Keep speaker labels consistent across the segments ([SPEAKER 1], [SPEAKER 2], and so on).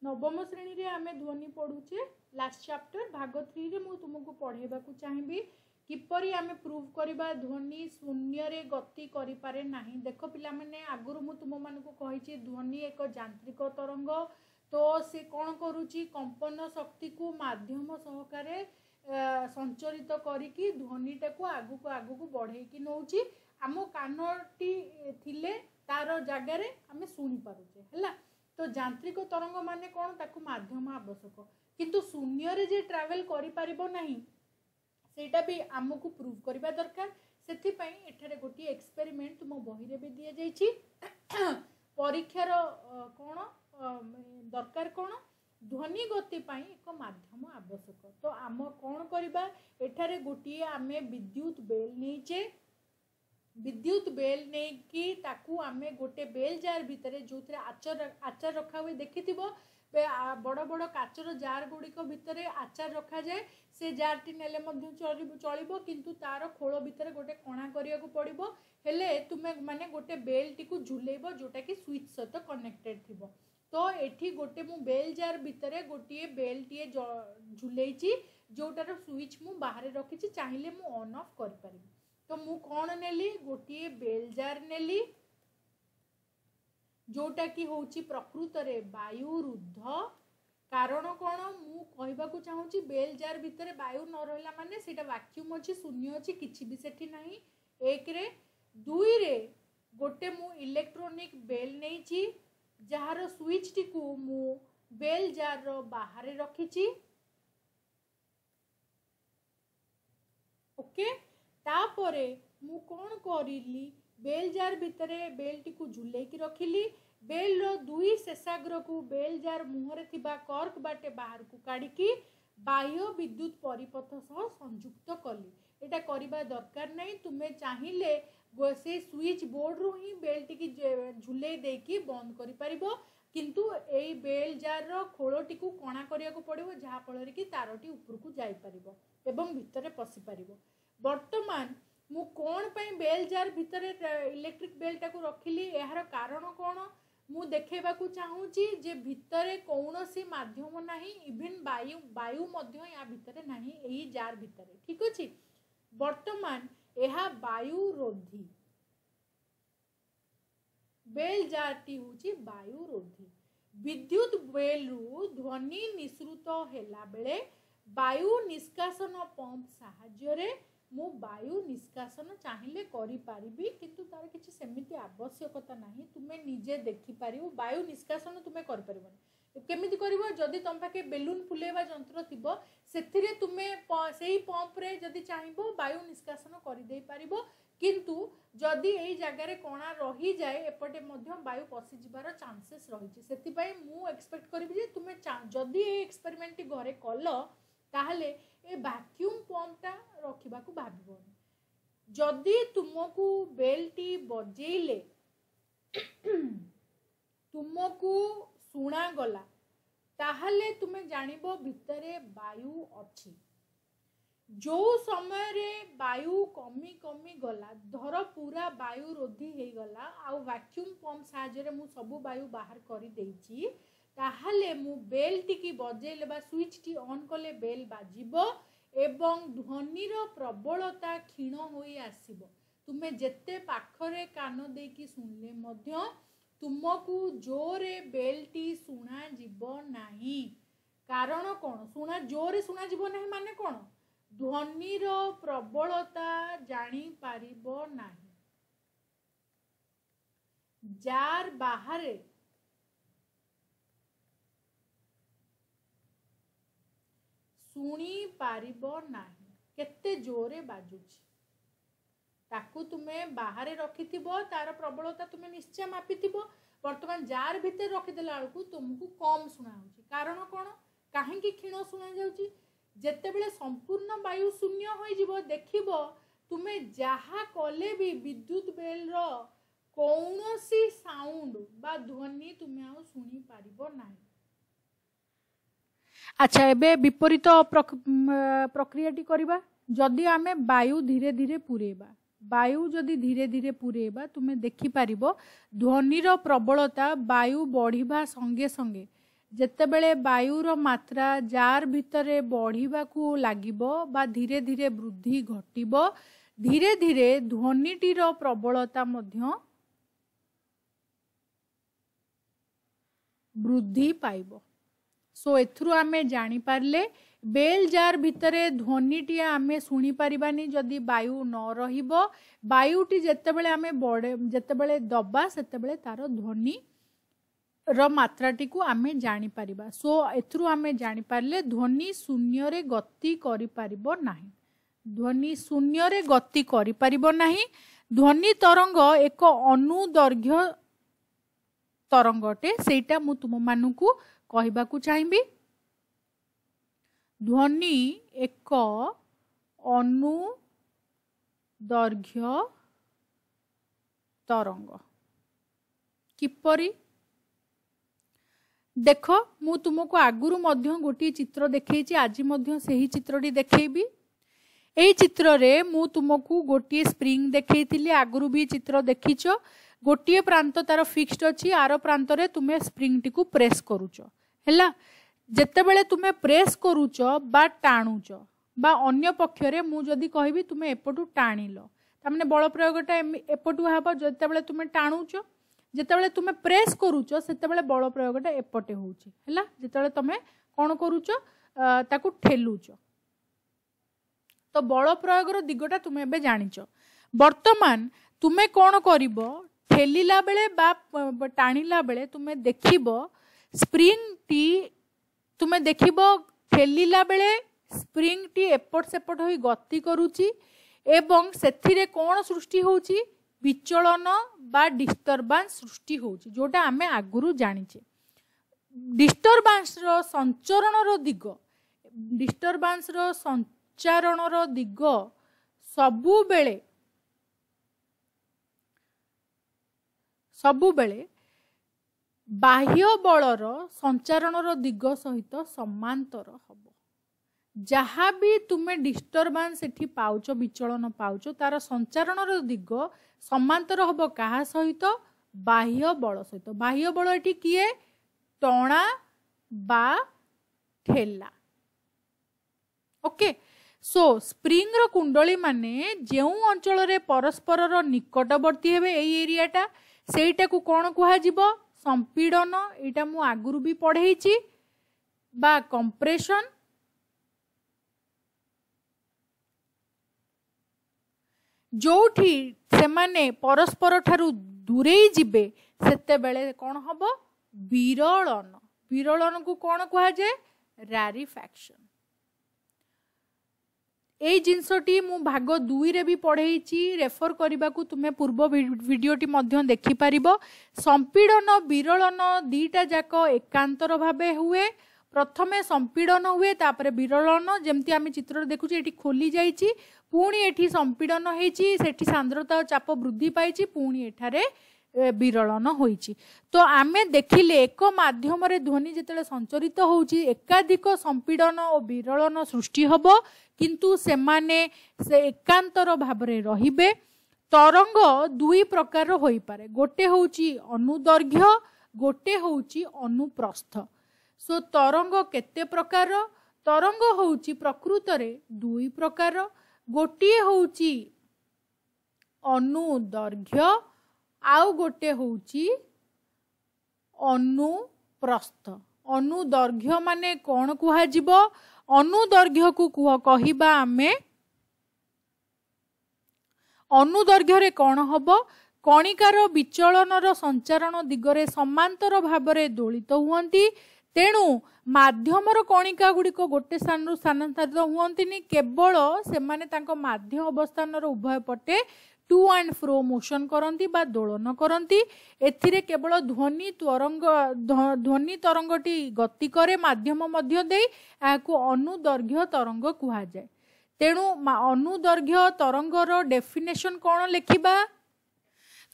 [SPEAKER 1] नवम श्रेणी रे आमे ध्वनि पढ़ुचे लास्ट चैप्टर भाग 3 रे मु तुमको पढ़ेबा को चाहिबी किपरि आमे प्रूव करबा ध्वनि शून्य रे गति करि पारे नाही। देखो पिला माने आगुरु मु तुम मानको कहिछि ध्वनि एक यांत्रिक तरंग तो से कौन करुची कंपन शक्ति को माध्यम सहकारे संचरित करिकी ध्वनिटा को आगु को बढ़े कि नौची आम कानटी थिले तार जगार आम शुणी पारुचे है। तो यांत्रिक तरंग माने कौन ताकू माध्यम आवश्यक किंतु शून्य रे जे ट्रैवल करि पारिबो नाही सेटा भी आमको प्रूव करबा दरकार। सेथि पई एठारे गोटी एक्सपेरिमेंट तुम बही रे भी दिया जाइछि परीक्षार कौन दरकार कौन ध्वनि गति पाई एक माध्यम आवश्यक। तो आम कौन करबा एठारे गोटी आमे विद्युत बेल नहीं कि ताकू आमे गोटे बेल जार भितर जो आचार रखा हुए देखि बड़ बड़ काचर जार गुड़िक भितर आचार रखा जाए से जार टी नेले चलिबो किंतु तार खोल भितर गोटे कणा करिया को पड़िबो हेले तुमे माने गोटे बेल टी को झुलेबो जोटा कि स्विच सहित कनेक्टेड थिबो। तो एठी गोटे मु बेल जार भितर गोटे बेल टी झुलेइची जोटार स्विच मु बाहर रखिची चाहिले मु ऑन ऑफ कर पारिबी। तो मु कौन नेली गोटे बेल जार नेली जोटा कि होची प्रकृत रे वायुरुद्ध कारण कौन मु कहबा को चाहूची बेल जार भितर वायु न रहला माने सेटा वैक्यूम अछि शून्य अछि किछि भी सेठी नाही। एक रे दुई रे गोटे मु इलेक्ट्रॉनिक बेल नेइची जहार स्विच टी को मु बेल जार रो बाहर रखिची ओके। तापरे मु कौन करिली बेल जार भितरे बेल टी को झुले की रखिली बेल रो दुई शेषाग्र को बेल जार मुहरे थिबा कर्क बाटे बाहर को काढ़ी बाह्य विद्युत परिपथ सह संयुक्त कली। एटा करिबा दरकार नहीं तुमे चाहिए से स्विच बोर्ड रो ही बेल टी की झुले देकी बंद करि परिबो किंतु एई बेल जार रो खोलटी को कणा करिया को पड़िबो जहा फल कि तारटी ऊपर को जाई परिबो एवं भितरे पसि परिबो। वर्तमान मु कौन पाई बेल जार भितर इलेक्ट्रिक बेल टाकू रखिली यार कारण कौन मु देखेबा को चाहूची जे भितरे कौनसी माध्यम नाही इवन वायु मध्य या भितरे नाही एही जार भितरे ठीक अछि। वर्तमान एहा वायु रोधी बेल जार टी होची वायु रोधी विद्युत बेल रु ध्वनि निसृत हेला बेले वायु निष्कासन पंप साहाय्य रे मु वायु निष्कासन चाहिए करि पारिबी किंतु तार किछि सेमिति आवश्यकता नाही तुमे निजे देखि पारिबो वायु निष्कासन तुमे कर परिबो केमिति करिवो जदि तुम पाके बेलून फुलेबा यंत्र थिबो सेथिरे तुमे सेही पंप रे जदि चाहिबो वायु निष्कासन करि देई पारिबो किंतु जदि एई जगह रे कोणा रही जाए एपटे मध्य वायु पसि जिबार चांसेस रहिछि। सेति पई मु एक्सपेक्ट करिबि जे तुमे जदि ए एक्सपेरिमेंट टी घरे कलो ताहले ए वैक्यूम पंपटा रखिबा को भाबिबोनी जदि तुमको बेलटी बजेले तुमको सुना गला ताहले तुमे जानिबो भितरे वायु अछि। जो समय रे वायु कमी कमी गला धर पूरा वायु रोधी हे गला आ वैक्यूम पंप साहाय्य रे मु सब वायु बाहर करि देइची ताहले मु बेल टी बजेले बा स्विच टी ऑन कले बेल बाजिबो एवं ध्वनिर प्रबलता क्षीण होई आसीबो। तुमे जेते पाखरे कान देकी सुनले मध्य तुमको जोरे बेल टी सुना जीवो नाही कारण कौन सुना जोरे सुना जीवो नाही माने कौन ध्वनिर प्रबलता जानी पारिबो नाही जार बाहरे शुणी पारिबो नाही केते जोरे बाजुची ताकू तुमे बाहरे रखिथिबो तार प्रबलता तुमे निश्चय मापिथिबो वर्तमान जार भितर रखिदेला बेलू तुमको कम शुणा होची कारण कौन कहीं क्षीण शुणा जाउची जेते बेले संपूर्ण वायु शून्य होई जिवो देखिबो तुमे जहा कले भी विद्युत बेल रो कौनसी साउंड बा ध्वनि तुमे आ शुणी पारिबो नाही। अच्छा एबे विपरीत प्रक्रियाटी करबा जदि आमे वायु धीरे धीरे पुरेबा वायु जदि धीरे धीरे पुरेबा तुमे देखि पारिबो ध्वनिर प्रबलता वायु बढ़िबा संगे संगे जेतेबेले वायुर मात्रा जार भितरे बढ़िबाकू लागिबो बा धीरे धीरे वृद्धि घटिबो धीरे धीरे ध्वनिटीर प्रबलता मध्य वृद्धि पाइबो। सो एथुरु आमे जानी पारले बेल जार भितरे ध्वनिटी आमे सुनी परिबानी जदि वायु न रहिबो वायुटी जेतेबेले आमे बड़े जेतेबेले दबा सेतेबेले तार ध्वनि र मात्राटी को आमे जानी परिबा। सो एथुरु आमे जानी पारले ध्वनि शून्य रे गति करि परिबो नाही। ध्वनि शून्य रे गति करि परिबो नाही। ध्वनि तरंग एक अनुदैर्घ्य तरंगटे सेटा मु तुम मानकू कहबाकू चाहिबी। ध्वनि एक अनुदैर्घ्य तरंग किपरि देख मु तुमको आगुरु मध्य गोटे चित्र देखैछि आज मध्य सही चित्रटी देखैबी। एई चित्र रे मु तुमको गोटे स्प्रिंग देखैथिली आगुरु भी चित्र देखिछ गोटे प्रांत तार फिक्स्ड अच्छी आर प्रांत रे तुमे स्प्रिंग टी को प्रेस करूच हैला जेतेबेले तुमे प्रेस करूच बा टाणुच बा अन्य पक्ष रे मु जदी कहबी तुमे एपटू टाणिल तामने बल प्रयोगटा एपटू हाबो जेतेबेले तुमे टाणुच जेतेबेले तुमे प्रेस करूच सेतेबेले बल प्रयोगटा एपटे होउची हैला जेतेबेले तुमे कोन करूच ताकू ठेलुच तो बल प्रयोगर दिगटा तुमे एबे जानिच। वर्तमान तुमे कोन करिवो ठेलिला बेले बा टाणिला बेले तुमे देखिबो स्प्रिंग टी तुमे देखिबो ठेलिला बेले स्प्रिंग टी एपट सेपट होई गति करूची एवं सेथिरे कोन सृष्टि होउची विचलन बा डिस्टर्बांस सृष्टि होउची जोटा आमे आगुरु जानिचे। डिस्टर्बांस रो संचरण रो दिग डिस्टर्बांस रो संचारण रो दिग सबु बेले बाह्य बलर संचारण दिग सहित समांतर हब। जहाँ भी तुमे डिस्टर्बांस एठी पाउच विचलन पाउच तार संचारण दिग समांतर हब कहा सहित बाह्य बल सहित। बाह्य बल एठी किए टणा बा ठेला। ओके सो स्प्रिंग रो कुंडली माने जेउ अंचल रे परस्पर रो निकटवर्ती हेबे एई एरियाटा सेटा को कोन कुहा जिवो संपीड़न एटा मु आगुरु भी पढ़ेइची बा कंप्रेशन जोठी से माने परस्पर ठारू दूरेई जिबे सेते बेले कोन हबो विरलन। विरलन को कोन कुहा जाय रैरिफैक्शन। एई जिंसटी मु भाग 2 रे भी पढ़ेइची रेफर करबा को तुमे पूर्व वीडियोटी मध्य देखि परिबो। संपीड़न विरलन दीटा जाक एकांतर भाबे हुए प्रथमे संपीड़न हुए तापरे विरलन जेमती आमे चित्र देखुची एठी खोली जाईची पुणी एठी संपीड़न हेची सेठी सांद्रता चाप वृद्धि पाइची पुणी एठारे विरलन होईची। तो आमे देखिले एक माध्यम रे ध्वनि जेतेले संचरित होउची एकाधिक संपीड़न और विरलन सृष्टि हबो किंतु सेमाने से एकांतर भाबरे रहिबे। तरंग दुई प्रकार होई पारे गोटे होउची अनुदैर्घ्य गोटे होउची अनुप्रस्थ। सो तरंग केते प्रकार तरंग होउची प्रकृत रे दुई प्रकार गोटे होउची अनुदैर्घ्य आउ गोटे होउची अनुप्रस्थ। अनुदैर्घ्य माने कोन कुहा जिवो अनुदैर्घ्य को कहिबा आमे अनुदैर्घ्य रे कोन हबो कणिकार विचलनर संचारण दिगरे समांतर भाबरे दोलित हुअंती तेणु माध्यमर कणिका गुड़िक गोटे स्थान स्थानांतरित हुअंतिनी केवल सेमाने तांको माध्य अवस्थानर उभय पटे टू एंड फ्रो मोशन करंती बा दोलन करंती। एथिरे केवल ध्वनि तरंगटी गति करे माध्यम मध्य देई याकू अनुदैर्घ्य तरंग कुहा जाय। तेणु अनुदैर्घ्य तरंगर डेफिनेशन कोन लेखिबा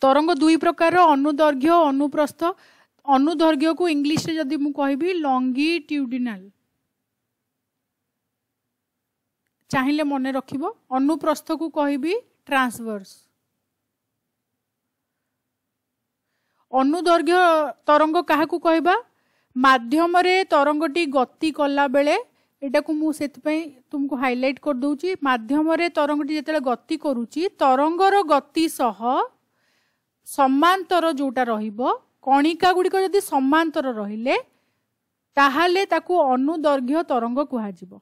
[SPEAKER 1] तरंग दुई प्रकार अनुदैर्घ्य अनुप्रस्थ। अनुदैर्घ्य को इंग्लिश रे जदि मु कहबी लॉन्गिट्यूडिनल चाहिए मने रखिबो अनुप्रस्थ को कहबी ट्रांसवर्स। अनुदैर्घ्य तरंग काहाकू कहबा माध्यम रे तरंगटी गति कला बेले एटा को मु सेतपई तुमको हाइलाइट कर दूची माध्यम रे तरंगटी जेतेले गति करूची तरंगर गति सह समांतर जोटा रहिबो कणिका गुडी को यदि समांतर रहिले ताहाले ताकू अनुदैर्घ्य तरंग कुहाजिबो।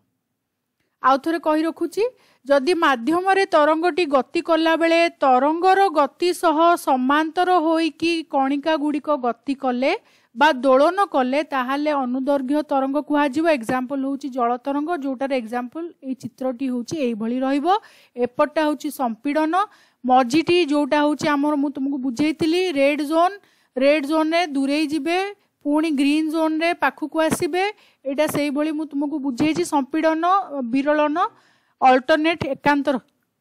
[SPEAKER 1] आउ थरे कहि रखुची जदि माध्यम रे तरंगटी गति कला बेले तरंगर गति सह समांतर होई कि कणिका गुडी को गति कले बा दोलन कले ताहाले अनुदैर्घ्य तरंग कुहाजिबो। एग्जांपल होउची जल तरंग जोटार एग्जांपल ए चित्रटी होउची एई भली रहिबो। एपटा होउची संपीडन मझीटी जोटा होउची हमर मु तुमको बुझेइतिली रेड जोन रे दूरेई जिबे पुणी ग्रीन जोन रे पाखु को आसीबे एटा सेई भली मु तुमको बुझेइची संपीडन विरलन अल्टरनेट एकांतर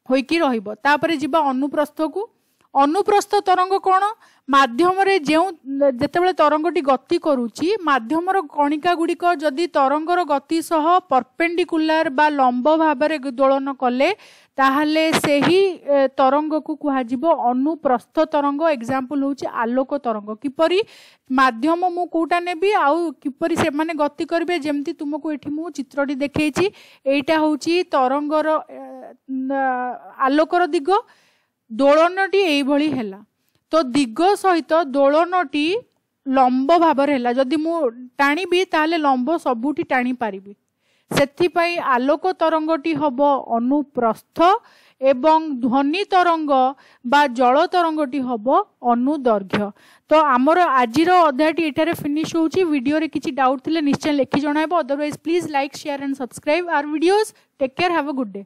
[SPEAKER 1] होइकी रहिबो। तापरे जिबा अनुप्रस्थ को अनुप्रस्थ तरंग कोन माध्यम रे जेतेबेले तरंगटी गति करूची माध्यमर कणिका गुडी को जदि तरंगर गति सह परपेंडिकुलर बा लंब भाबरे दोलन कले ताहाले सेही तरंग को कुहाजिबो अनुप्रस्थ तरंग। एग्जांपल होची आलोक तरंग किपरि माध्यम मु कोटा नेबी आउ किपरि से माने गति करबे जेमति तुमको एठी मु चित्रटी देखैची एटा होची तरंगर आलोकर दिग दोलनटी एई भली हैला तो दिग सहित दोलनटी लंब भाबर हैला जदि मु टाणीबी ताले लंब सबुठी टाणी पारिबी सेथिपाई आलोक तरंगटी हबो अनुप्रस्थ एवं ध्वनि तरंग बा जल तरंगटी हबो अनुदैर्घ्य। तो आमर आजिर अध्यायटी एठारे फिनिश होउची। वीडियो रे किछि डाउट थिले निश्चय लेखि जणाइबो। Otherwise please like share and subscribe our videos. Take care, have a good day.